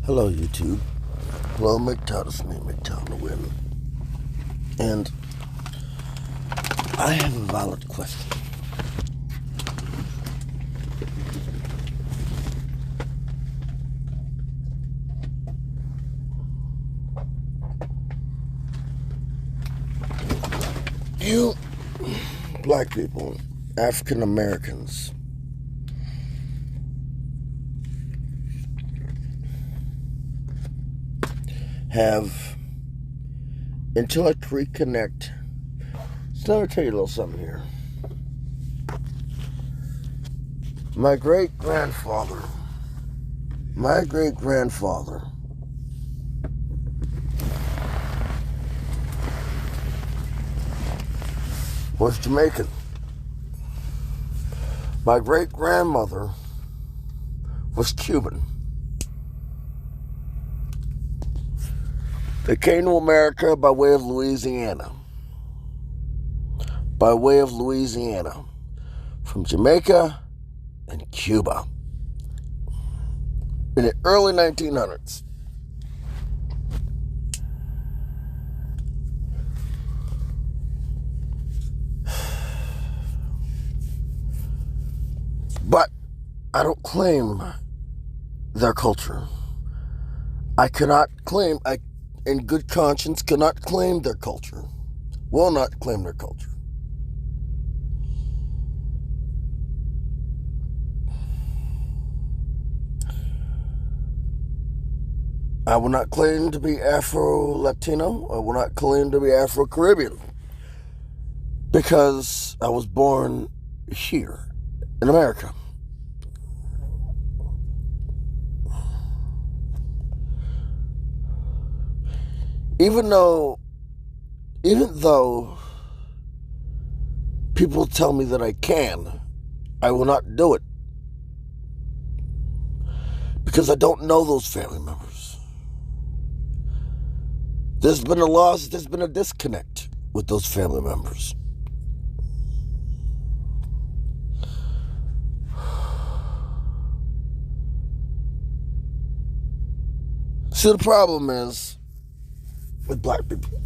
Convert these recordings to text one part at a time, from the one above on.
Hello, YouTube. Hello, McTown. It's me, McTown the Win. And I have a valid question. You, black people, African Americans, have, until I reconnect, so let me tell you a little something here. My great grandfather was Jamaican. My great grandmother was Cuban. They came to America by way of Louisiana. From Jamaica and Cuba. In the early 1900s. But I don't claim their culture. I cannot claim, in good conscience, cannot claim their culture. Will not claim their culture. I will not claim to be Afro-Latino. I will not claim to be Afro-Caribbean. Because I was born here in America. Even though people tell me that I can, I will not do it. Because I don't know those family members. There's been a disconnect with those family members. See, the problem is with black people,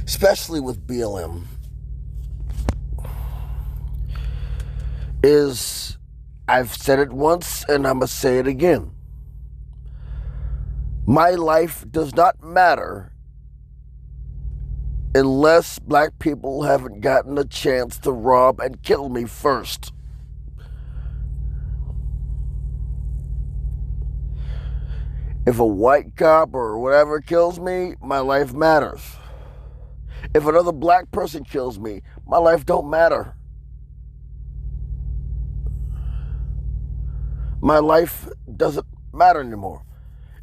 especially with BLM, is, I've said it once and I'm going to say it again. My life does not matter unless black people haven't gotten a chance to rob and kill me first. If a white cop or whatever kills me, my life matters. If another black person kills me, my life don't matter. My life doesn't matter anymore.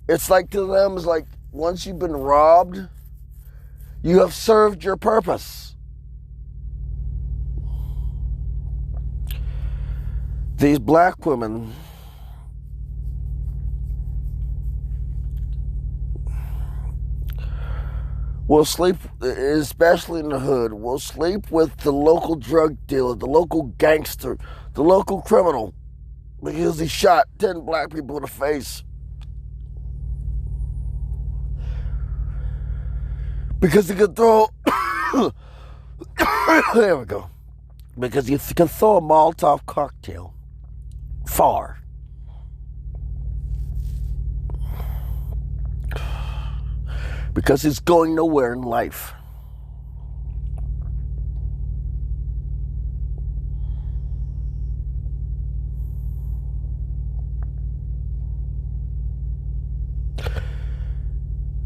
It's like to them, it's like once you've been robbed, you have served your purpose. These black women will sleep, especially in the hood, will sleep with the local drug dealer, the local gangster, the local criminal, because he shot 10 black people in the face. Because he could throw, there we go. Because you can throw a Molotov cocktail far. Because he's going nowhere in life.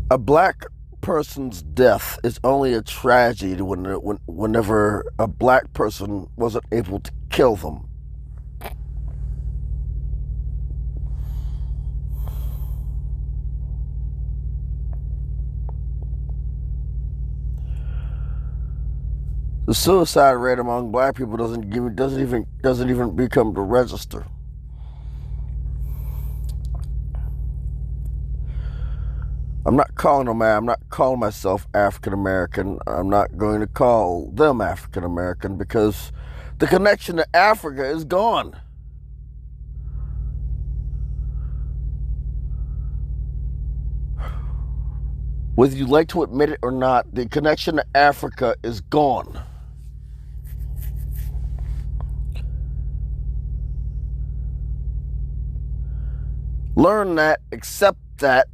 A black person's death is only a tragedy whenever a black person wasn't able to kill them. The suicide rate among black people doesn't even become to register. I'm not calling myself African American. I'm not going to call them African American because the connection to Africa is gone. Whether you like to admit it or not, the connection to Africa is gone. Learn that, accept that,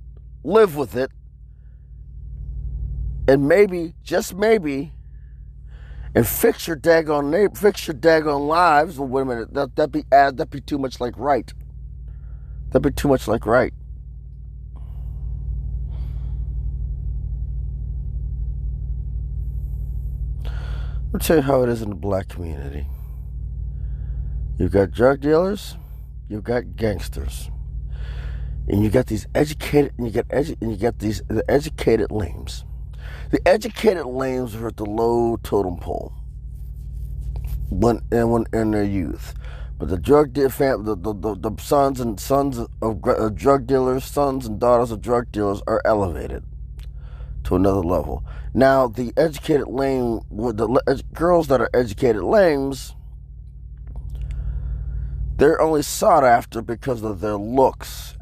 live with it, and maybe, just maybe, and fix your daggone lives. Well, wait a minute, that'd be too much like right. That'd be too much like right. I'll tell you how it is in the black community. You've got drug dealers, you've got gangsters, and you got these educated, and you got the educated lames. The educated lames are at the low totem pole when in their youth, but the the sons of drug dealers, sons and daughters of drug dealers are elevated to another level. Now, the educated lame, the girls that are educated lames, they're only sought after because of their looks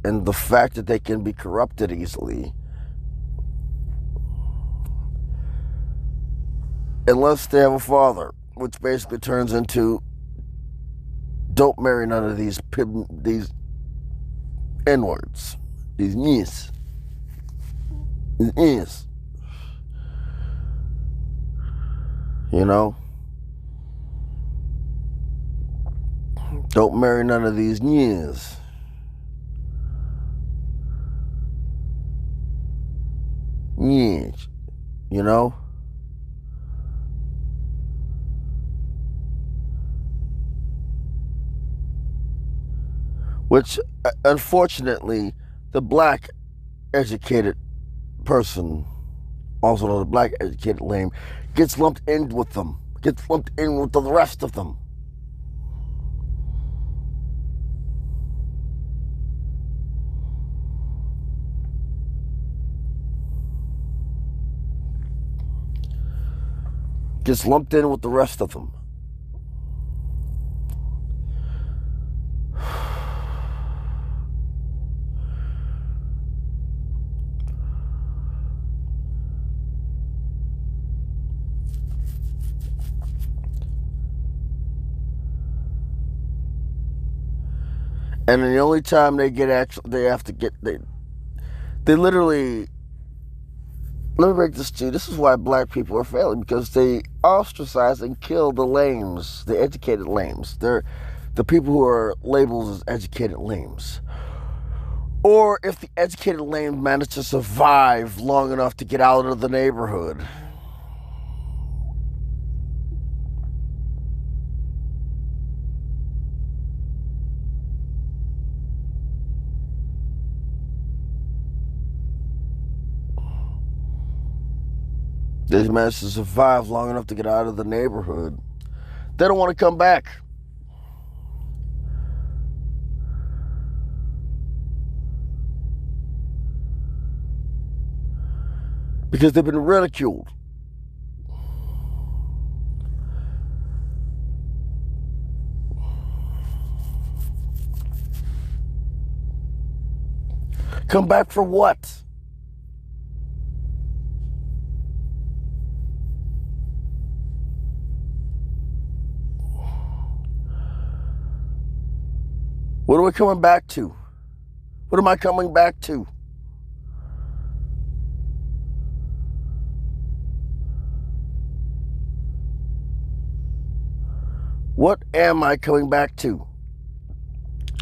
and the fact that they can be corrupted easily. Unless they have a father, which basically turns into, don't marry none of these N-words, these nyes. Yes. You know? Don't marry none of these nyes. Nyes. You know? Which, unfortunately, the black educated person, also known as black educated lame, gets lumped in with them, gets lumped in with the rest of them. Gets lumped in with the rest of them. And the only time they literally, let me break this to you. This is why black people are failing, because they ostracize and kill the lames, the educated lames. They're the people who are labeled as educated lames. Or if the educated lame managed to survive long enough to get out of the neighborhood. They managed to survive long enough to get out of the neighborhood. They don't want to come back. Because they've been ridiculed. Come back for what? What are we coming back to? What am I coming back to? What am I coming back to?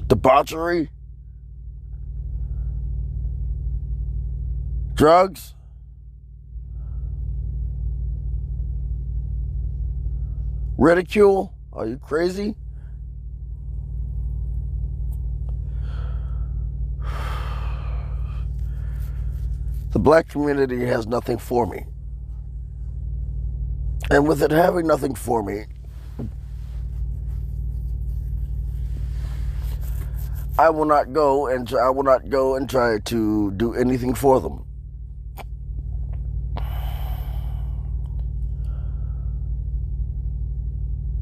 Debauchery? Drugs? Ridicule? Are you crazy? The black community has nothing for me. And with it having nothing for me, I will not go and try to do anything for them.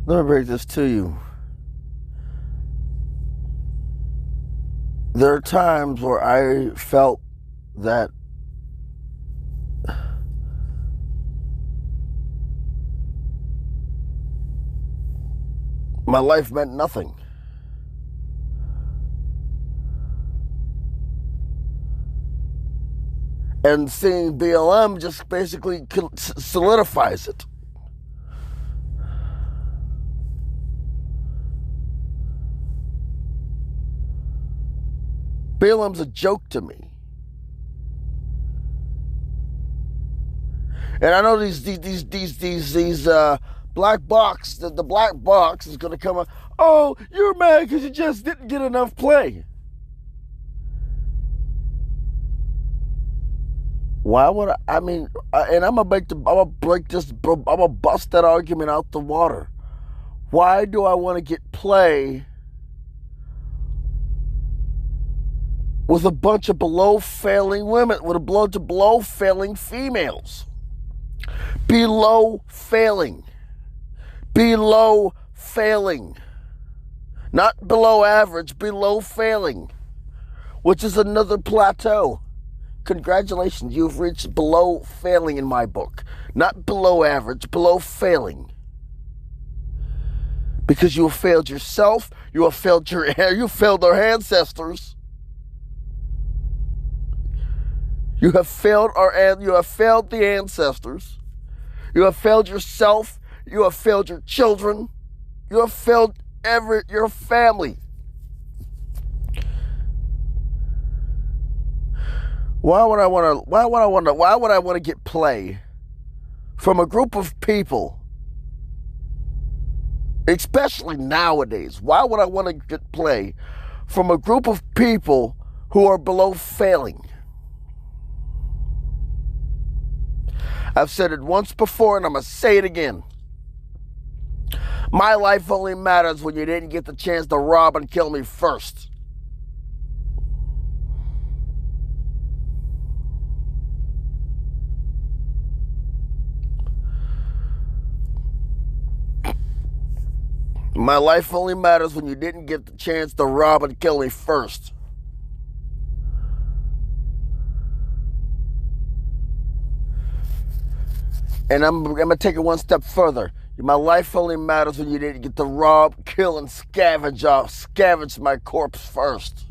Let me break this to you. There are times where I felt that My life meant nothing. And seeing BLM just basically solidifies it. BLM's a joke to me. And I know these black box, the black box is going to come up, oh, you're mad because you just didn't get enough play. Why would I mean, and I'm gonna bust that argument out the water. Why do I want to get play with a bunch of below-failing women, with a bunch of below-failing females? Below failing. Not below average, below failing, which is another plateau. Congratulations, you've reached below failing in my book. Not below average, below failing. Because you have failed yourself, you have failed our ancestors. You have failed the ancestors. You have failed yourself. You have failed your children. You have failed your family. Why would I want to get play from a group of people, especially nowadays? Why would I want to get play from a group of people who are below failing? I've said it once before and I'm going to say it again. My life only matters when you didn't get the chance to rob and kill me first. My life only matters when you didn't get the chance to rob and kill me first. And I'm going to take it one step further. My life only matters when you didn't get to rob, kill, and scavenge my corpse first.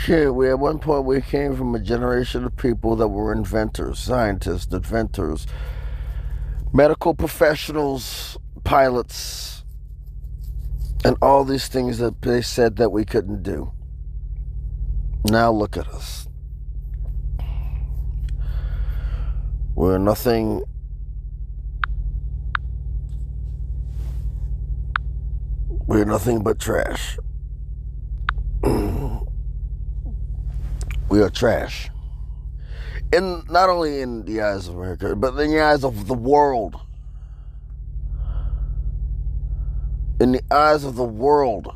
At one point we came from a generation of people that were inventors, scientists, inventors, medical professionals, pilots, and all these things that they said that we couldn't do. Now look at us. We're nothing but trash. We are trash. Not only in the eyes of America, but in the eyes of the world. In the eyes of the world.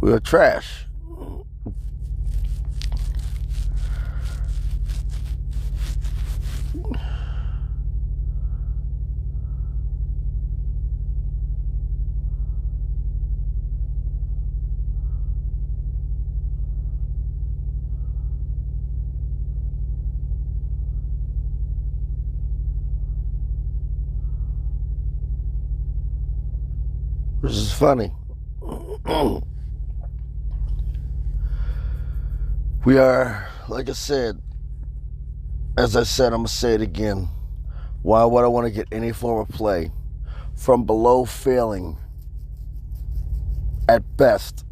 We are trash. Which is funny. We are, like I said, I'm going to say it again. Why would I want to get any form of play from below failing, at best,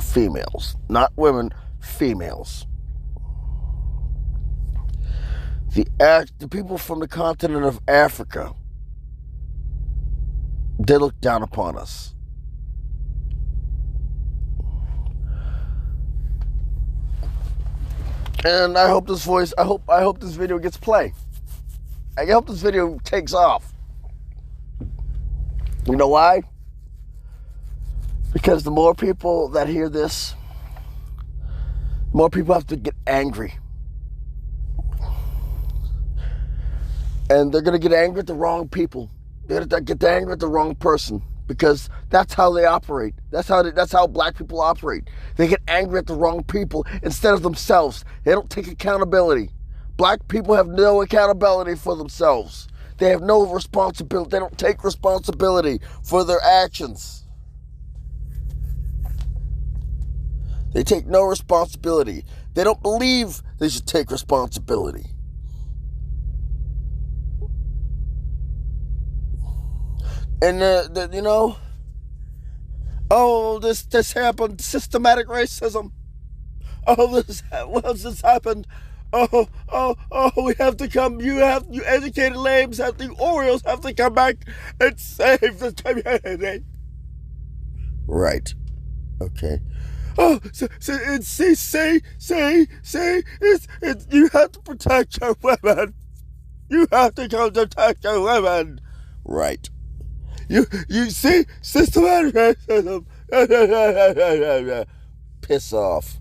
females? Not women, females. The people from the continent of Africa, they look down upon us. And I hope I hope this video gets play. I hope this video takes off. You know why? Because the more people that hear this, the more people have to get angry. And they're going to get angry at the wrong people. They're going to get angry at the wrong person, because that's how they operate. That's how black people operate. They get angry at the wrong people instead of themselves. They don't take accountability. Black people have no accountability for themselves. They have no responsibility. They don't take responsibility for their actions. They take no responsibility. They don't believe they should take responsibility. And, this happened, systematic racism. This happened. We have to come, you educated lambs the Orioles have to come back and save the community. Right. Okay. You have to protect your women. You have to come to protect your women. Right. You see, systematic racism. Piss off.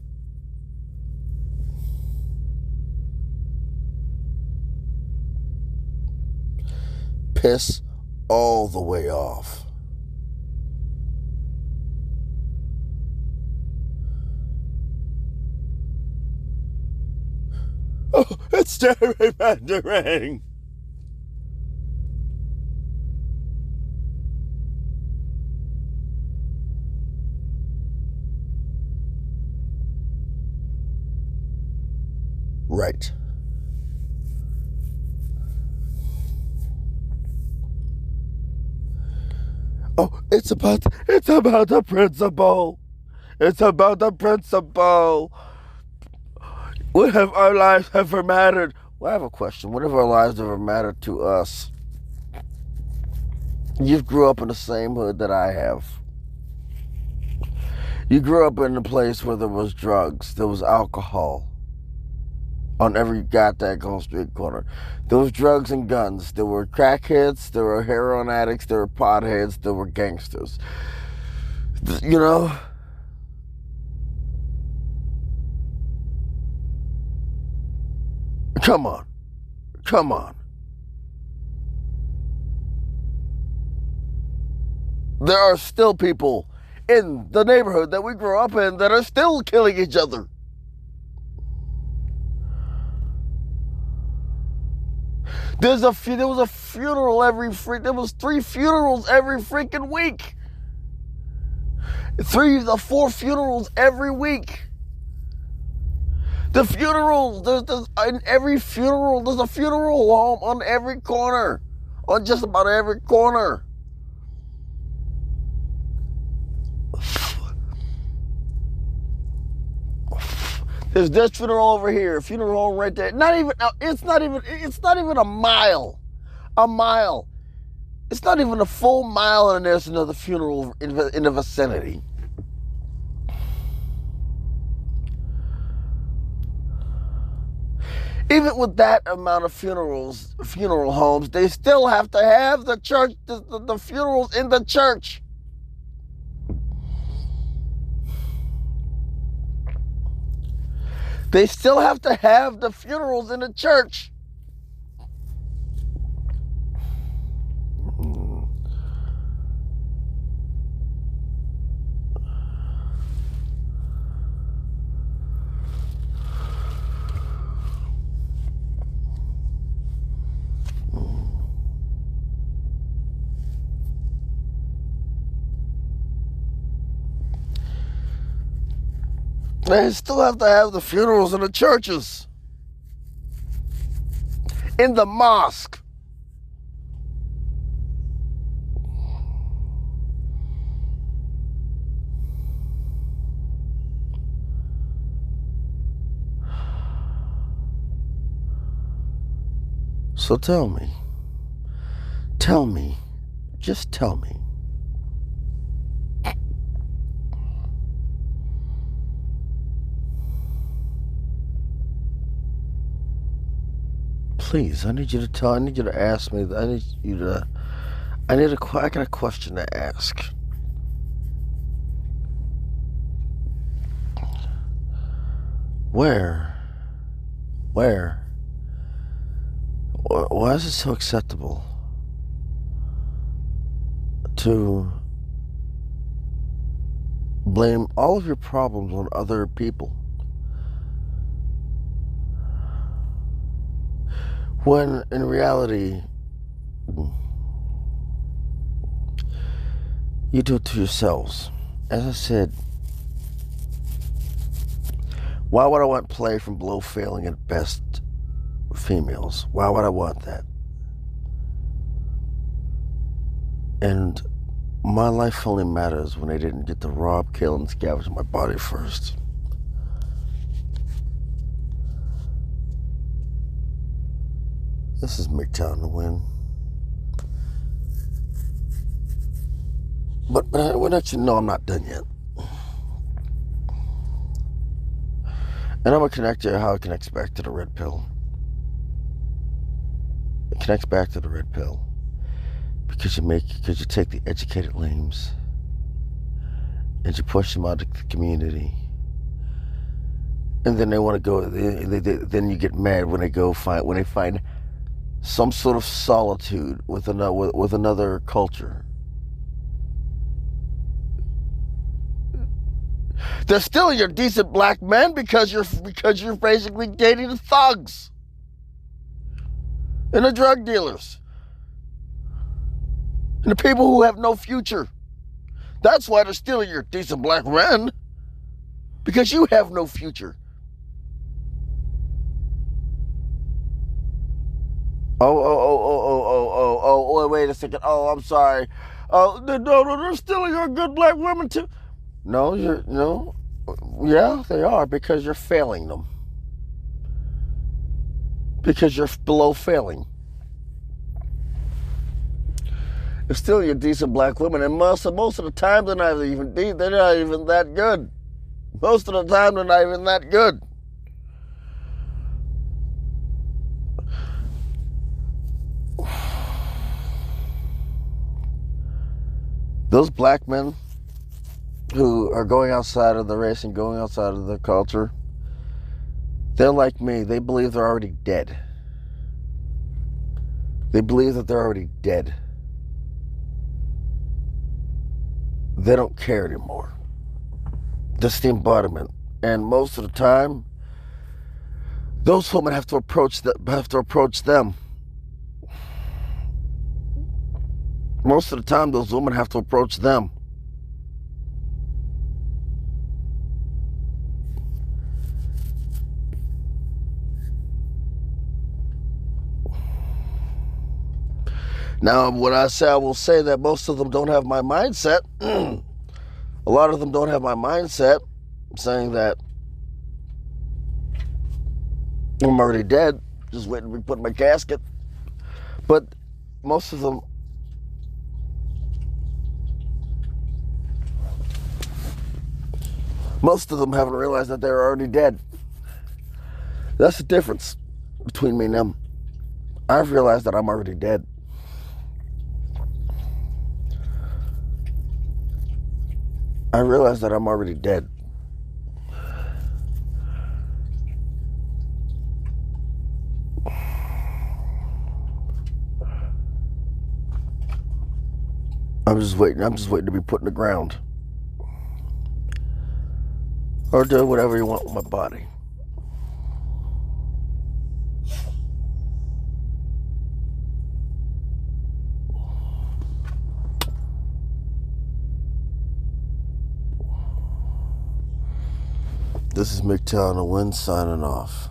Piss all the way off. Oh, it's gerrymandering. Right. Oh, it's about the principle. It's about the principle. What have our lives ever mattered? Well, I have a question. What have our lives ever mattered to us? You grew up in the same hood that I have. You grew up in a place where there was drugs, there was alcohol on every goddamn street corner. There was drugs and guns. There were crackheads, there were heroin addicts, there were potheads, there were gangsters. You know? Come on. There are still people in the neighborhood that we grew up in that are still killing each other. There was a funeral there was 3 funerals every freaking week. 3 to 4 funerals every week. The funerals, in every funeral, there's a funeral home on every corner. On just about every corner. There's this funeral over here, funeral home right there. It's not even a mile. It's not even a full mile, and there's another funeral in the vicinity. Even with that amount of funeral homes, they still have to have the church, the funerals in the church. They still have to have the funerals in the church. They still have to have the funerals in the churches. In the mosque. So tell me, just tell me. please, I need you to tell. I need you to ask me. I need you to. I got a question to ask. Where? Where? Why is it so acceptable to blame all of your problems on other people when in reality you do it to yourselves? As I said, why would I want play from below failing at best females? Why would I want that? And my life only matters when they didn't get to rob, kill, and scavenge my body first. This is MGTOWN to win. But I want to let you know I'm not done yet. And I'm going to connect you how it connects back to the red pill. It connects back to the red pill. Because you take the educated lames and you push them out of the community. And then they want to go, then you get mad when they find some sort of solitude with another culture. They're still your decent black men because you're basically dating the thugs and the drug dealers and the people who have no future. That's why they're stealing your decent black men, because you have no future. Oh, wait a second. Oh, I'm sorry. Oh, no, they're stealing our good black women too. No, yeah, they are, because you're failing them. Because you're below failing. They're still your decent black women, and most of the time they're not even that good. Most of the time they're not even that good. Those black men who are going outside of the race and going outside of the culture, they're like me. They believe they're already dead. They believe that they're already dead. They don't care anymore. That's the embodiment. And most of the time, those women have to approach them. Most of the time, those women have to approach them. Now, when I say, I will say that most of them don't have my mindset. A lot of them don't have my mindset, saying that I'm already dead, just waiting to be put in my casket. But most of them haven't realized that they're already dead. That's the difference between me and them. I've realized that I'm already dead. I realize that I'm already dead. I'm just waiting to be put in the ground. Or do whatever you want with my body. This is MGTOWN to win, signing off.